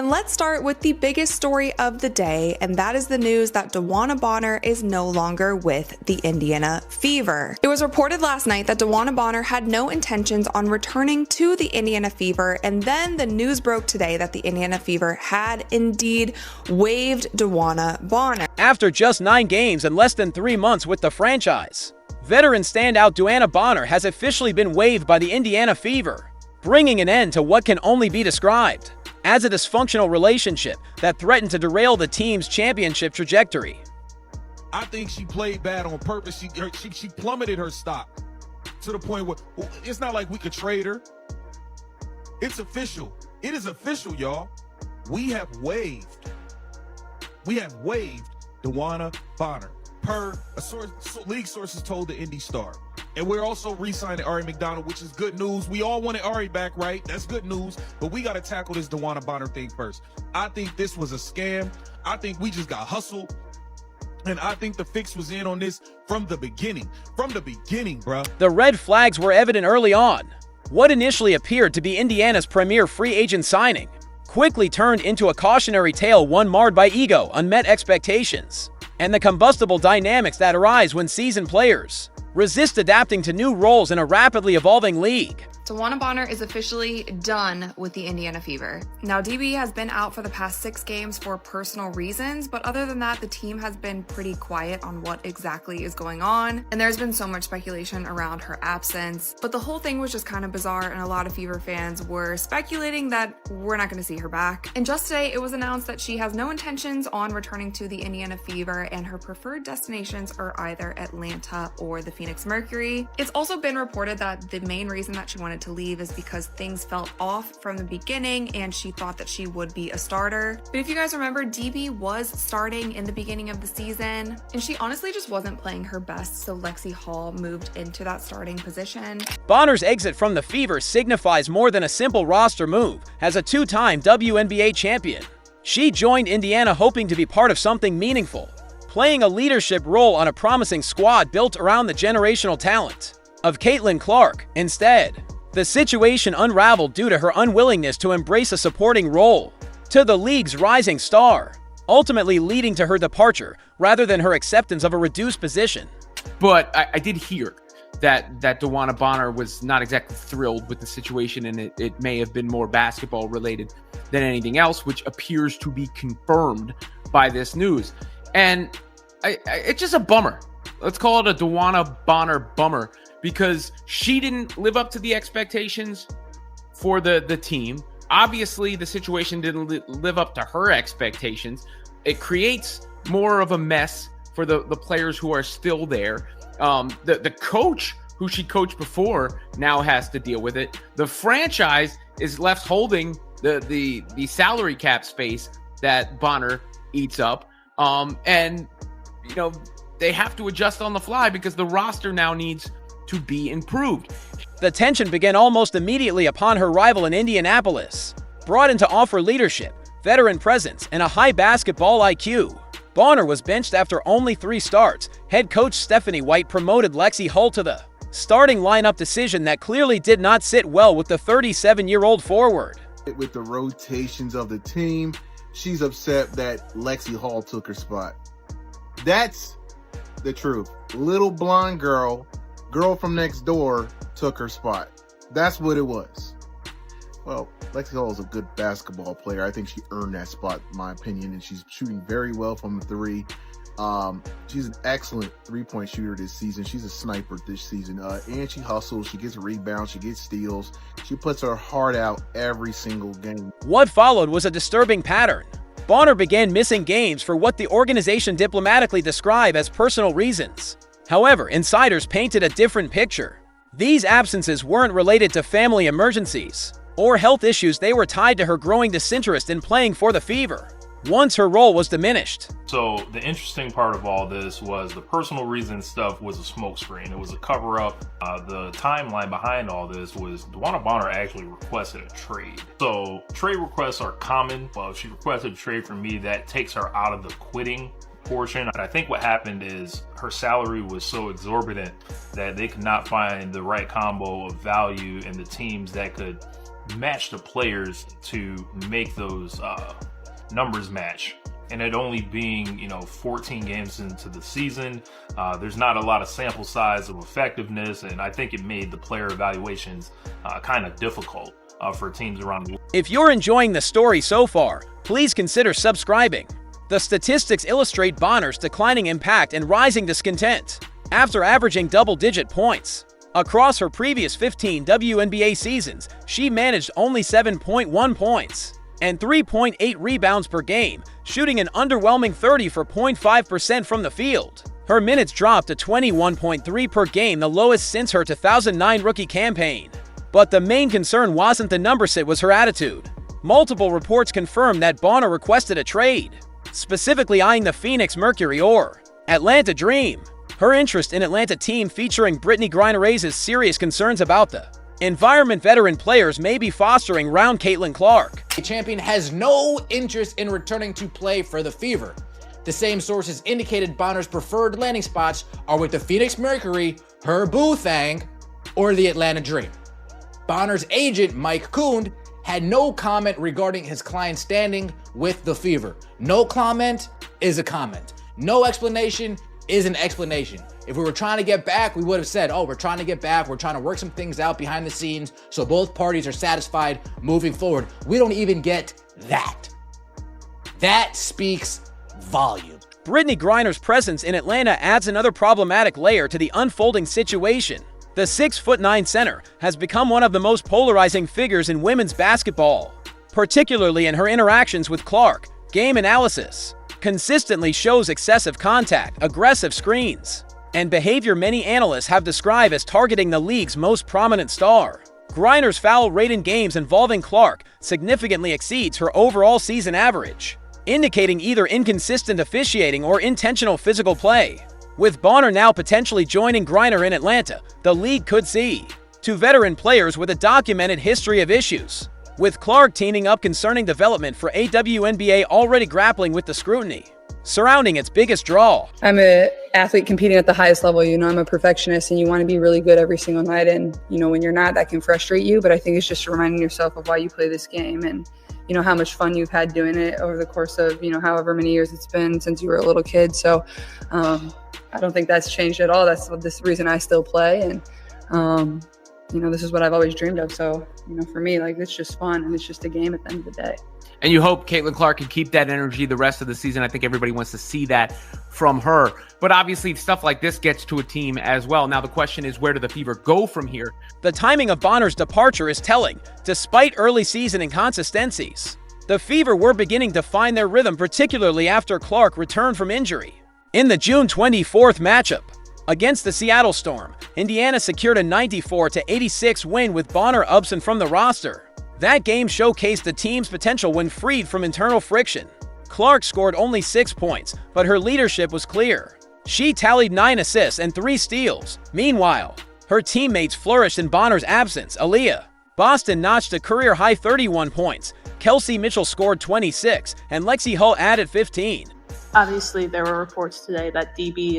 And let's start with the biggest story of the day, and that is the news that DeWanna Bonner is no longer with the Indiana Fever. It was reported last night that DeWanna Bonner had no intentions on returning to the Indiana Fever, and then the news broke today that the Indiana Fever had indeed waived DeWanna Bonner. After just 9 games and less than 3 months with the franchise, veteran standout DeWanna Bonner has officially been waived by the Indiana Fever, bringing an end to what can only be described as a dysfunctional relationship that threatened to derail the team's championship trajectory. I think she played bad on purpose. She plummeted her stock to the point where it's not like we could trade her. It's official. It is official, y'all. We have waived DeWanna Bonner, per league sources told the Indy Star. And we're also re-signing Ari McDonald, which is good news. We all wanted Ari back, right? That's good news. But we got to tackle this DeWanna Bonner thing first. I think this was a scam. I think we just got hustled. And I think the fix was in on this from the beginning. From the beginning, bruh. The red flags were evident early on. What initially appeared to be Indiana's premier free agent signing quickly turned into a cautionary tale, one marred by ego, unmet expectations, and the combustible dynamics that arise when seasoned players resist adapting to new roles in a rapidly evolving league. DeWanna Bonner is officially done with the Indiana Fever. Now, DB has been out for the past 6 games for personal reasons, but other than that, the team has been pretty quiet on what exactly is going on, and there's been so much speculation around her absence. But the whole thing was just kind of bizarre, and a lot of Fever fans were speculating that we're not going to see her back. And just today, it was announced that she has no intentions on returning to the Indiana Fever, and her preferred destinations are either Atlanta or the Phoenix Mercury. It's also been reported that the main reason that she wanted to leave is because things felt off from the beginning and she thought that she would be a starter. But if you guys remember, DB was starting in the beginning of the season and she honestly just wasn't playing her best, so Lexi Hall moved into that starting position. Bonner's exit from the Fever signifies more than a simple roster move. As a 2-time WNBA champion, she joined Indiana hoping to be part of something meaningful, playing a leadership role on a promising squad built around the generational talent of Caitlin Clark. Instead, the situation unraveled due to her unwillingness to embrace a supporting role to the league's rising star, ultimately leading to her departure rather than her acceptance of a reduced position. But I did hear that DeWanna Bonner was not exactly thrilled with the situation, and it may have been more basketball related than anything else, which appears to be confirmed by this news. And it's just a bummer. Let's call it a DeWanna Bonner bummer, because she didn't live up to the expectations for the team. Obviously, the situation didn't live up to her expectations. It creates more of a mess for the players who are still there. The coach who she coached before now has to deal with it. The franchise is left holding the salary cap space that Bonner eats up. And, you know, they have to adjust on the fly because the roster now needs to be improved. The tension began almost immediately upon her arrival in Indianapolis. Brought in to offer leadership, veteran presence, and a high basketball IQ, Bonner was benched after only 3 starts. Head coach Stephanie White promoted Lexi Hull to the starting lineup, decision that clearly did not sit well with the 37-year-old forward. With the rotations of the team, she's upset that Lexi Hall took her spot. That's the truth. Little blonde girl from next door took her spot. That's what it was. Well, Lexi Hall is a good basketball player. I think she earned that spot, in my opinion, and she's shooting very well from the 3. She's an excellent 3-point shooter this season. She's a sniper this season. And she hustles, she gets rebounds, she gets steals. She puts her heart out every single game. What followed was a disturbing pattern. Bonner began missing games for what the organization diplomatically described as personal reasons. However, insiders painted a different picture. These absences weren't related to family emergencies or health issues. They were tied to her growing disinterest in playing for the Fever once her role was diminished. So the interesting part of all this was the personal reason stuff was a smokescreen. It was a cover-up. The timeline behind all this was DeWanna Bonner actually requested a trade. So trade requests are common. Well, if she requested a trade from me, that takes her out of the quitting portion. I think what happened is her salary was so exorbitant that they could not find the right combo of value in the teams that could match the players to make those numbers match. And it only being, 14 games into the season, there's not a lot of sample size of effectiveness, and I think it made the player evaluations kind of difficult for teams around the world. If you're enjoying the story so far, please consider subscribing. The statistics illustrate Bonner's declining impact and rising discontent. After averaging double-digit points across her previous 15 WNBA seasons, she managed only 7.1 points and 3.8 rebounds per game, shooting an underwhelming 30.5% from the field. Her minutes dropped to 21.3 per game, the lowest since her 2009 rookie campaign. But the main concern wasn't the numbers, it was her attitude. Multiple reports confirmed that Bonner requested a trade, specifically eyeing the Phoenix Mercury or Atlanta Dream. Her interest in Atlanta team featuring Brittney Griner raises serious concerns about the environment veteran players may be fostering around Caitlin Clark. The champion has no interest in returning to play for the Fever. The same sources indicated Bonner's preferred landing spots are with the Phoenix Mercury, her boo thang, or the Atlanta Dream. Bonner's agent, Mike Kund, had no comment regarding his client's standing with the Fever. No comment is a comment. No explanation is an explanation. If we were trying to get back, we would have said, oh, we're trying to get back. We're trying to work some things out behind the scenes so both parties are satisfied moving forward. We don't even get that. That speaks volume. Brittney Griner's presence in Atlanta adds another problematic layer to the unfolding situation. The 6'9" center has become one of the most polarizing figures in women's basketball, particularly in her interactions with Clark. Game analysis consistently shows excessive contact, aggressive screens, and behavior many analysts have described as targeting the league's most prominent star. Griner's foul rate in games involving Clark significantly exceeds her overall season average, indicating either inconsistent officiating or intentional physical play. With Bonner now potentially joining Griner in Atlanta, the league could see two veteran players with a documented history of issues, with Clark teaming up concerning development for a WNBA already grappling with the scrutiny surrounding its biggest draw. I'm an athlete competing at the highest level. I'm a perfectionist, and you want to be really good every single night. And, when you're not, that can frustrate you. But I think it's just reminding yourself of why you play this game and, how much fun you've had doing it over the course of, however many years it's been since you were a little kid. So I don't think that's changed at all. That's the reason I still play. And, this is what I've always dreamed of. So, for me, it's just fun, and it's just a game at the end of the day. And you hope Caitlin Clark can keep that energy the rest of the season. I think everybody wants to see that from her. But obviously, stuff like this gets to a team as well. Now, the question is, where do the Fever go from here? The timing of Bonner's departure is telling. Despite early season inconsistencies, the Fever were beginning to find their rhythm, particularly after Clark returned from injury. In the June 24th matchup against the Seattle Storm, Indiana secured a 94-86 win with Bonner absent from the roster. That game showcased the team's potential when freed from internal friction. Clark scored only 6 points, but her leadership was clear. She tallied 9 assists and 3 steals. Meanwhile, her teammates flourished in Bonner's absence. Aaliyah Boston notched a career-high 31 points. Kelsey Mitchell scored 26, and Lexi Hull added 15. Obviously, there were reports today that DB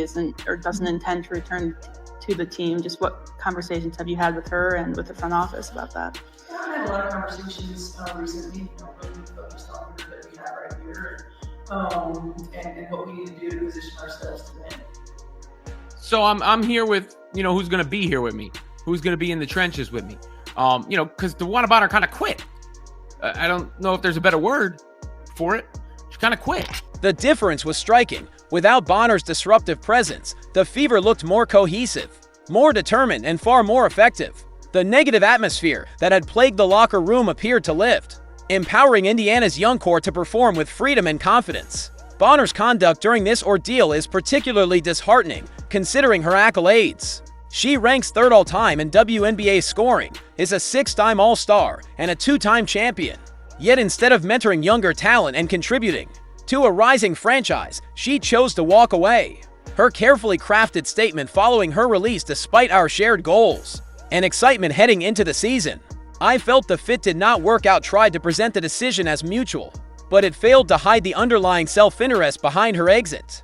doesn't intend to return to the team. Just what conversations have you had with her and with the front office about that? I had a lot of conversations recently, really focused on the that we have right here, and what we need to do to position ourselves to win. So I'm here with, who's going to be here with me, who's going to be in the trenches with me, because DeWanna Bonner kind of quit. I don't know if there's a better word for it. She kind of quit. The difference was striking. Without Bonner's disruptive presence, the Fever looked more cohesive, more determined, and far more effective. The negative atmosphere that had plagued the locker room appeared to lift, empowering Indiana's young core to perform with freedom and confidence. Bonner's conduct during this ordeal is particularly disheartening, considering her accolades. She ranks 3rd all-time in WNBA scoring, is a 6-time All-Star, and a 2-time champion. Yet instead of mentoring younger talent and contributing to a rising franchise, she chose to walk away. Her carefully crafted statement following her release despite our shared goals and excitement heading into the season. I felt the fit did not work out, tried to present the decision as mutual, but it failed to hide the underlying self-interest behind her exit.